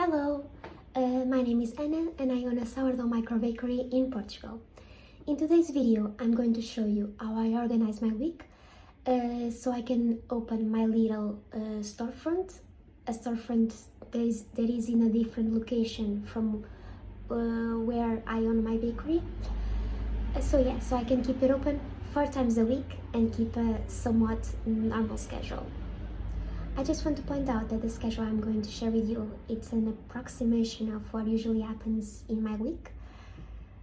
Hello, my name is Anna and I own a sourdough microbakery in Portugal. In today's video, I'm going to show you how I organize my week so I can open my little storefront, a storefront that is in a different location from where I own my bakery. So I can keep it open 4 times a week and keep a somewhat normal schedule. I just want to point out that the schedule I'm going to share with you, it's an approximation of what usually happens in my week.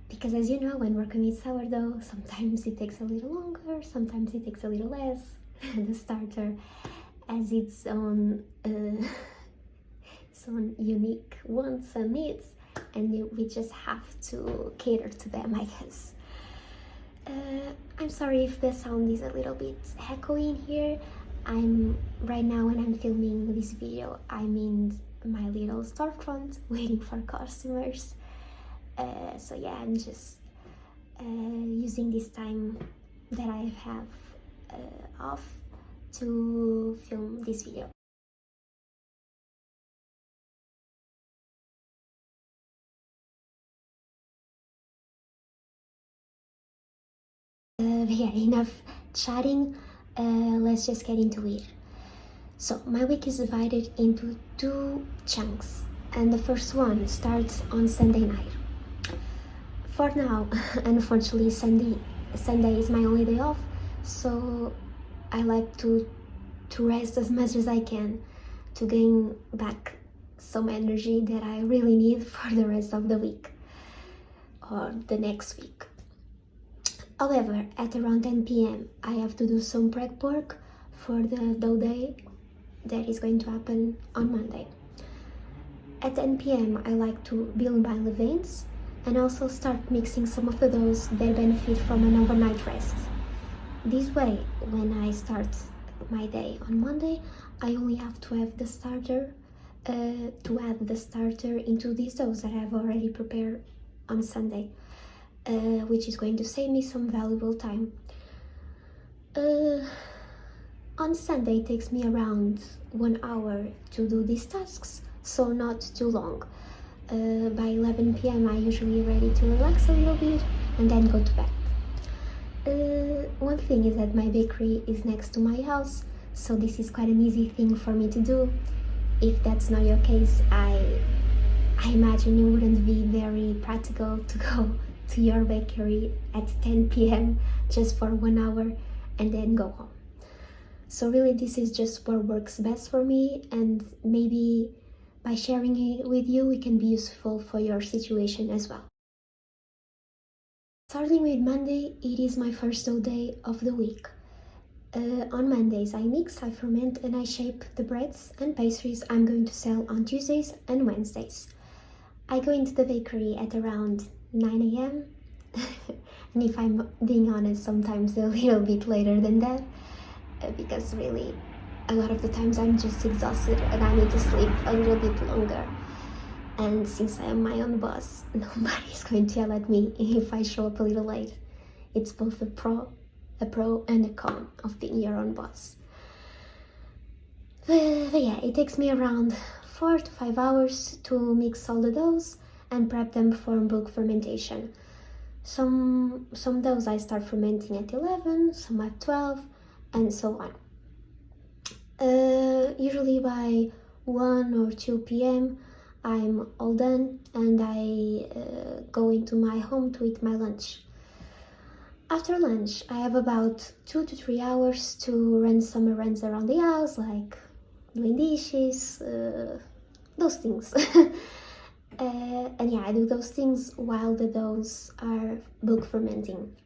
Because as you know, when working with sourdough, sometimes it takes a little longer, sometimes it takes a little less. The starter has its own unique wants and needs, and we just have to cater to them, I guess. I'm sorry if the sound is a little bit echoey in here. Right now when I'm filming this video, I'm in my little storefront waiting for customers. So yeah, I'm just using this time that I have off to film this video. Yeah, enough chatting. Let's just get into it. So my week is divided into 2 chunks, and the first one starts on Sunday night. For now, unfortunately, Sunday is my only day off, so I like to rest as much as I can to gain back some energy that I really need for the rest of the week or the next week. However, at around 10 p.m. I have to do some prep work for the dough day that is going to happen on Monday. At 10 p.m. I like to build my levains and also start mixing some of the doughs that benefit from an overnight rest. This way, when I start my day on Monday, I only have to have the starter to add the starter into these doughs that I've already prepared on Sunday. Which is going to save me some valuable time. On Sunday it takes me around 1 hour to do these tasks, so not too long. By 11 p.m. I usually ready to relax a little bit and then go to bed. One thing is that my bakery is next to my house, so this is quite an easy thing for me to do. If that's not your case, I imagine it wouldn't be very practical to go to your bakery at 10 p.m. just for 1 hour and then go home. So really this is just what works best for me, and maybe by sharing it with you it can be useful for your situation as well. Starting with Monday, it is my first dough day of the week. On Mondays I mix, I ferment and I shape the breads and pastries I'm going to sell on Tuesdays and Wednesdays. I go into the bakery at around 9 a.m. and if I'm being honest, sometimes a little bit later than that, because really a lot of the times I'm just exhausted and I need to sleep a little bit longer. And since I am my own boss, nobody's going to yell at me if I show up a little late. It's both a pro and a con of being your own boss. But yeah, it takes me around 4 to 5 hours to mix all the doughs and prep them for bulk fermentation. Some doughs I start fermenting at 11, some at 12, and so on. Usually by 1 or 2 p.m. I'm all done and I go into my home to eat my lunch. After lunch, I have about 2 to 3 hours to run some errands around the house, like doing dishes, those things. And yeah, I do those things while the doughs are bulk fermenting.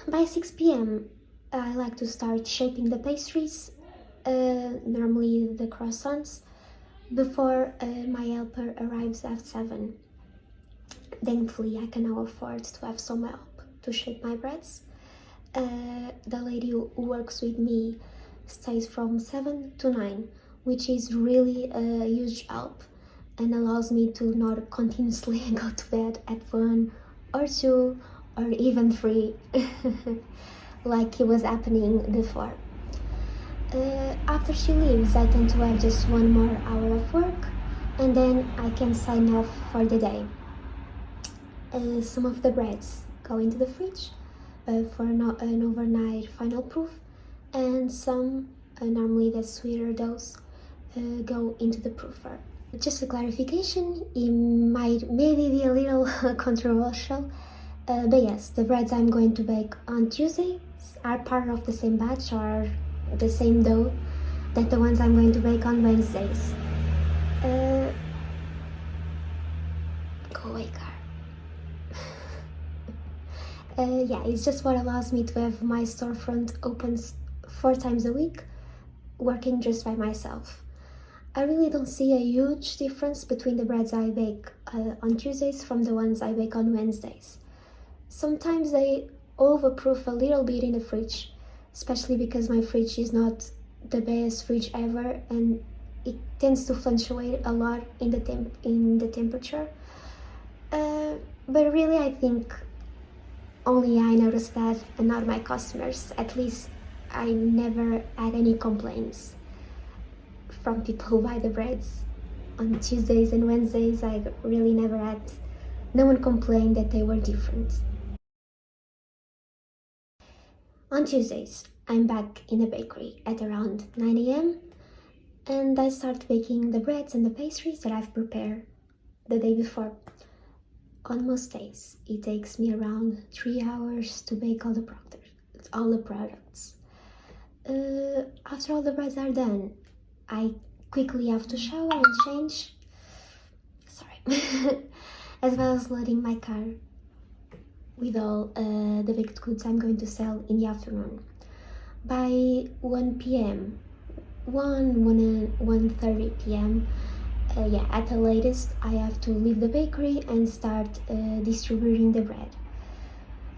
By 6 p.m. I like to start shaping the pastries, normally the croissants, before my helper arrives at 7. Thankfully, I can now afford to have some help to shape my breads. The lady who works with me stays from 7 to 9, which is really a huge help and allows me to not continuously go to bed at 1 or 2 or even 3 like it was happening before. After she leaves, I tend to have just one more hour of work, and then I can sign off for the day. Some of the breads go into the fridge for an overnight final proof, and some, normally the sweeter doughs, go into the proofer. Just a clarification, it might maybe be a little controversial, but yes, the breads I'm going to bake on Tuesday are part of the same batch or the same dough that the ones I'm going to bake on Wednesdays. Go away, car. Yeah, it's just what allows me to have my storefront open 4 times a week, working just by myself. I really don't see a huge difference between the breads I bake on Tuesdays from the ones I bake on Wednesdays. Sometimes they overproof a little bit in the fridge, especially because my fridge is not the best fridge ever and it tends to fluctuate a lot in the temperature. But really, I think only I noticed that and not my customers. At least I never had any complaints from people who buy the breads on Tuesdays and Wednesdays. I really never had, no one complained that they were different. On Tuesdays, I'm back in the bakery at around 9 a.m. and I start baking the breads and the pastries that I've prepared the day before. On most days, it takes me around 3 hours to bake all the products. After all the breads are done, I quickly have to shower and change, as well as loading my car with all the baked goods I'm going to sell in the afternoon. By 1 p.m., 1:30 p.m., at the latest, I have to leave the bakery and start distributing the bread.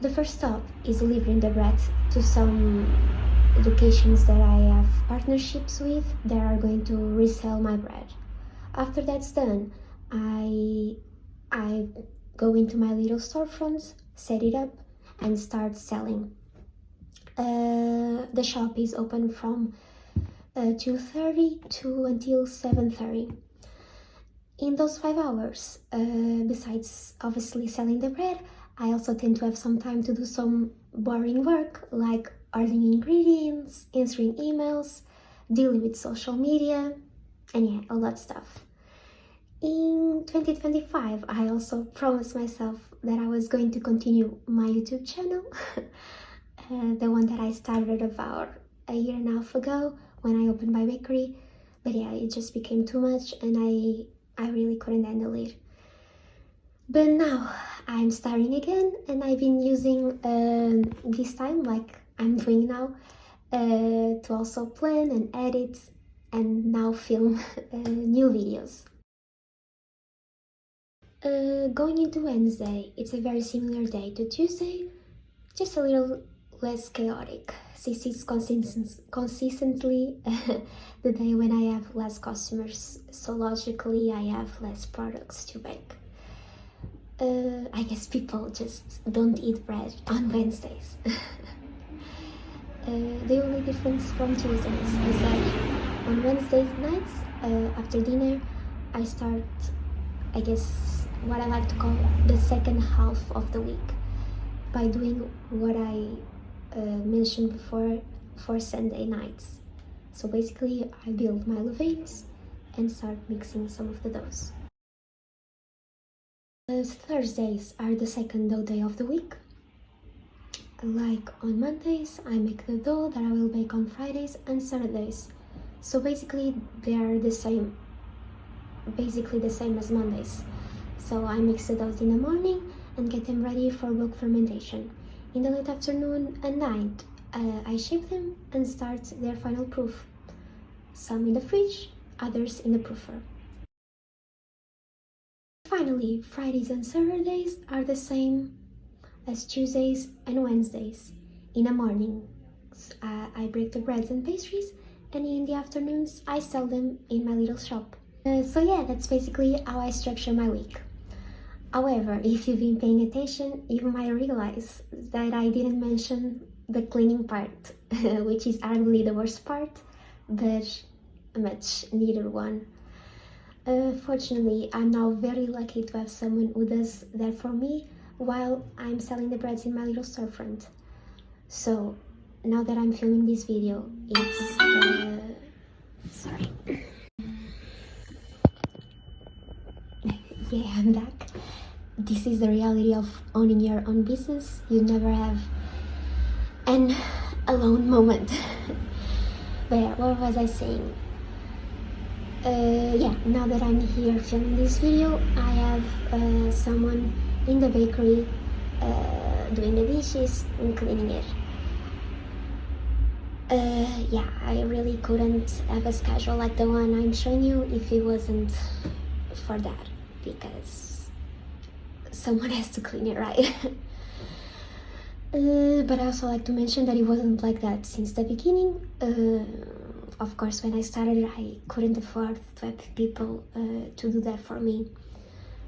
The first stop is delivering the bread to some locations that I have partnerships with that are going to resell my bread. After that's done, I go into my little storefront, set it up, and start selling. The shop is open from 2:30 to until 7:30. In those 5 hours, besides obviously selling the bread, I also tend to have some time to do some boring work like ordering ingredients, answering emails, dealing with social media, and yeah, all that stuff. In 2025, I also promised myself that I was going to continue my YouTube channel, the one that I started about a year and a half ago when I opened my bakery. But yeah, it just became too much and I really couldn't handle it. But now I'm starting again and I've been using this time, like I'm doing now, to also plan and edit and now film new videos. Going into Wednesday, it's a very similar day to Tuesday, just a little less chaotic, since it's consistently the day when I have less customers, so logically I have less products to bake. I guess people just don't eat bread on Wednesdays. The only difference from Tuesdays is that on Wednesday nights, after dinner, I start, I guess, what I like to call the second half of the week by doing what I mentioned before for Sunday nights. So basically, I build my levains and start mixing some of the doughs. Thursdays are the second dough day of the week. Like on Mondays, I make the dough that I will bake on Fridays and Saturdays. So basically, they are the same as Mondays. So I mix the doughs in the morning and get them ready for bulk fermentation. In the late afternoon and night, I shape them and start their final proof. Some in the fridge, others in the proofer. Finally, Fridays and Saturdays are the same as Tuesdays and Wednesdays. In the morning, I bake the breads and pastries, and in the afternoons, I sell them in my little shop. So yeah, that's basically how I structure my week. However, if you've been paying attention, you might realize that I didn't mention the cleaning part, which is arguably the worst part, but a much needed one. Fortunately, I'm now very lucky to have someone who does that for me while I'm selling the breads in my little storefront. So now that I'm filming this video, it's sorry. Yeah, I'm back. This is the reality of owning your own business. You never have an alone moment. But yeah, what was I saying? Yeah, now that I'm here filming this video, I have someone in the bakery doing the dishes and cleaning it. Yeah, I really couldn't have a schedule like the one I'm showing you if it wasn't for that, because someone has to clean it, right? But I also like to mention that it wasn't like that since the beginning. Of course, when I started, I couldn't afford to have people to do that for me.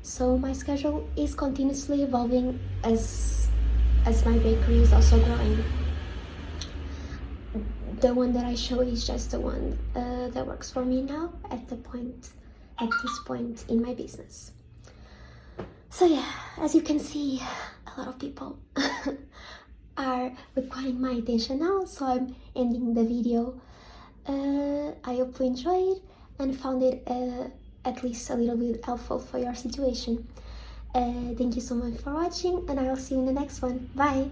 So my schedule is continuously evolving as my bakery is also growing. The one that I show is just the one that works for me now at this point in my business. So yeah, as you can see, a lot of people are requiring my attention now, so I'm ending the video. I hope you enjoyed and found it at least a little bit helpful for your situation. Thank you so much for watching, and I will see you in the next one. Bye!